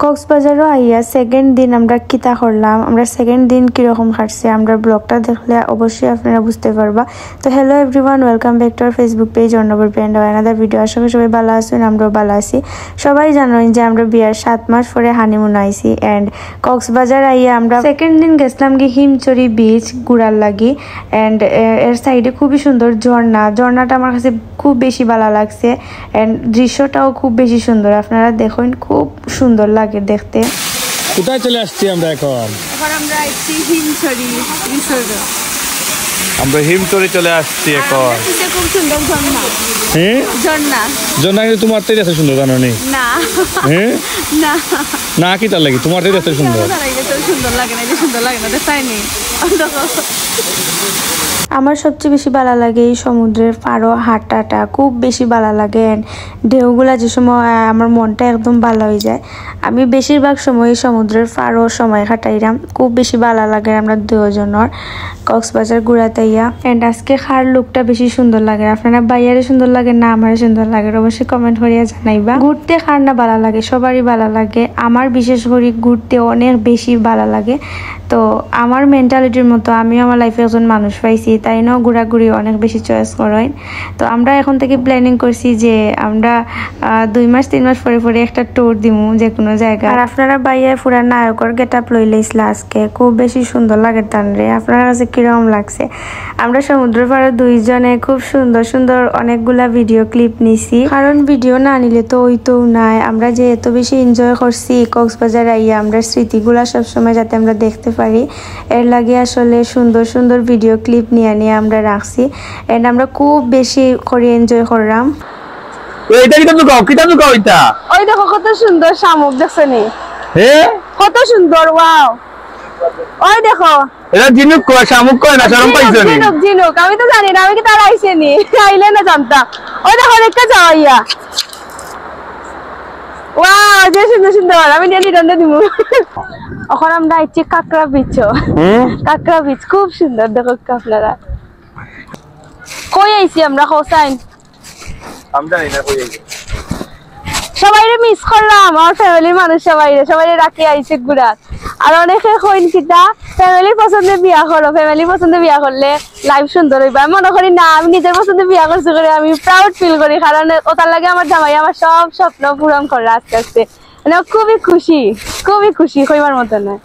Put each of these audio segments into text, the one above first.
কক্সবাজারও আইয়া সেকেন্ড দিন আমরা কিতা করলাম, আমরা সেকেন্ড দিন কীরকম কাটছে আমরা ব্লগটা দেখলে অবশ্যই আপনারা বুঝতে পারবা। তো hello everyone, welcome back to our Facebook page অর্ণবর ব্র্যান্ড আনাদার ভিডিও। আশা করি সবাই ভালো আছেন, আমরাও ভালো আছি। সবাই জানেন যে আমরা বিয়ার 7 মাস পরে হানিমুন আইছি অ্যান্ড কক্সবাজার আইয়া আমরা সেকেন্ড দিন গেছিলাম কি হিমচরি বিচ ঘুরার লাগি। অ্যান্ড এর সাইডে খুবই সুন্দর ঝর্ণাটা আমার কাছে খুব বেশি ভালো লাগছে অ্যান্ড দৃশ্যটাও খুব বেশি সুন্দর। আপনারা দেখুন, খুব সুন্দর লাগে দেখতে। কোথায় চলে আসছি আমরা এখন? আমরা আসছি হিমচরি রিসোর্ট। আমরা হিমচরি চলে আসছি এখন। খুব সুন্দর ঝর্ণা। হ্যাঁ, ঝর্ণা কিন্তু তোমার থেকে এত সুন্দর জানো নি? না হ্যাঁ না না, কি তার লাগে তোমার থেকে এত সুন্দর? সুন্দর লাগে না, যে সুন্দর লাগে না দেখায়নি। আমার সবচেয়ে বেশি ভালো লাগে এই সমুদ্রের পাড়ও হাঁটাটা, খুব বেশি ভালো লাগে। ঢেউগুলা যে সময় আমার মনটা একদম ভালো হয়ে যায়। আমি বেশিরভাগ সময় সমুদ্রের পাড়ও সময় কাটাইলাম, খুব বেশি ভালো লাগে আমরা দুজনের কক্সবাজার ঘুরাতাইয়া। অ্যান্ড আজকে খার লুকটা বেশি সুন্দর লাগে। আপনারা বাইরে সুন্দর লাগে না আমারও সুন্দর লাগে, অবশ্যই কমেন্ট করিয়া জানাইবা। ঘুরতে খার না ভালো লাগে, সবারই ভালো লাগে। আমার বিশেষ করে ঘুরতে অনেক বেশি ভালো লাগে। তো আমার মেন্টালিটির মতো আমি আমার লাইফে একজন মানুষ পাইছি, তাই নাও ঘোরাঘুরি অনেক বেশি চয়েস করেন। তো আমরা এখন থেকে প্ল্যানিং করছি যে আমরা 2 মাস 3 মাস পরে পরে একটা ট্যুর দিমু যে কোনো জায়গা। আর আপনারা বাইরে পুরা নায়কর গেট আপ লই লাইছিল আজকে, খুব বেশি সুন্দর লাগে টানরে। আপনার কাছে কিরকম লাগছে? আমরা সমুদ্র পাড়ে দুইজনে খুব সুন্দর সুন্দর অনেকগুলা ভিডিও ক্লিপ নিছি, কারণ ভিডিও না নিলে তো ওই তো নাই। আমরা যে এত বেশি এনজয় করছি কক্সবাজার আইয়া, আমরা স্মৃতিগুলা সবসময় যাতে আমরা দেখতে পারি এর লাগে আসলে সুন্দর সুন্দর ভিডিও ক্লিপ নিয়ে আমরা রাখছি। এন্ড আমরা খুব বেশি করে এনজয় করলাম। এইটা কি তুমি কিটা তুমি কইতা? ওই দেখো কত সুন্দর শামুক দেখছনি? হ্যাঁ, কত সুন্দর, ওয়াও। ওই দেখো, এটা জিনুক কয়, শামুক কয় না, শরম পাইছো নি? জিনুক আমি তো জানি না, আমি কি তার আইছেনি আইলে না জানতাম। ওই দেখো একটা যাওয়াইয়া, ওয়াও, যে সুন্দর সুন্দর। আমি নিয়ে নিতে দিব। এখন আমরা আইছি কাকড়া বিচ। কাকড়া বিচ খুব সুন্দর, দেখো আপনারা। কই আইছি আমরা? হোসাইন আমরা না কই আইছি, সবাইরে মিস করলাম। আমার ফ্যামিলির মানুষ সবাইরে রাখি আইছে ঘুরাত। আর অনেকে কইন কিটা ফ্যামিলির পছন্দে বিয়া করো, ফ্যামিলির পছন্দে বিয়া করলে লাইফ সুন্দর হইবা। আমি মনে করি না, আমি নিজের পছন্দে বিয়া করছি করে আমি প্রাউড ফিল করি, কারণ ওটার লাগে আমার জামাই আমার সব স্বপ্ন পূরণ করে আস্তে আস্তে। মানে খুবই খুশি কইবার মতো না।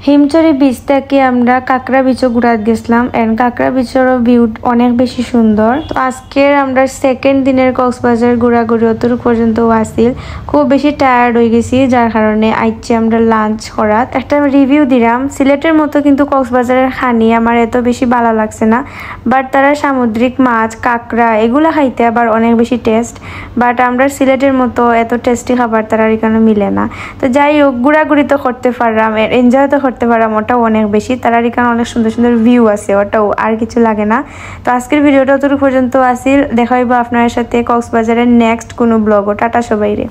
হিমচরি বিচ থেকে আমরা কাকড়া বিচও ঘুরাতে গেছিলাম এন্ড কাকড়া বিচেরও ভিউ অনেক বেশি সুন্দর। তো আজকের আমরা সেকেন্ড দিনের কক্সবাজার ঘোরাঘুরি অতটুকু পর্যন্ত আসিল। খুব বেশি টায়ার্ড হয়ে গেছি, যার কারণে আইছি আমরা লাঞ্চ করাত। একটা রিভিউ দিলাম, সিলেটের মতো কিন্তু কক্সবাজারের খানি আমার এত বেশি ভালো লাগছে না, বাট তারা সামুদ্রিক মাছ কাকড়া এগুলা খাইতে আবার অনেক বেশি টেস্ট। বাট আমরা সিলেটের মতো এত টেস্টি খাবার তারা এখানে মিলে না। তো যাই হোক, ঘোরাঘুরি তো করতে পারলাম, এনজয় তো করতে পারলাম, ওটাও অনেক বেশি। তারা এখানে অনেক সুন্দর সুন্দর ভিউ আছে, ওটাও আর কিছু লাগে না। তো আজকের ভিডিওটা অতটুকু পর্যন্ত আসিল। দেখা হইব আপনার সাথে কক্সবাজারের নেক্সট কোনো ব্লগও। টাটা সবাইরে।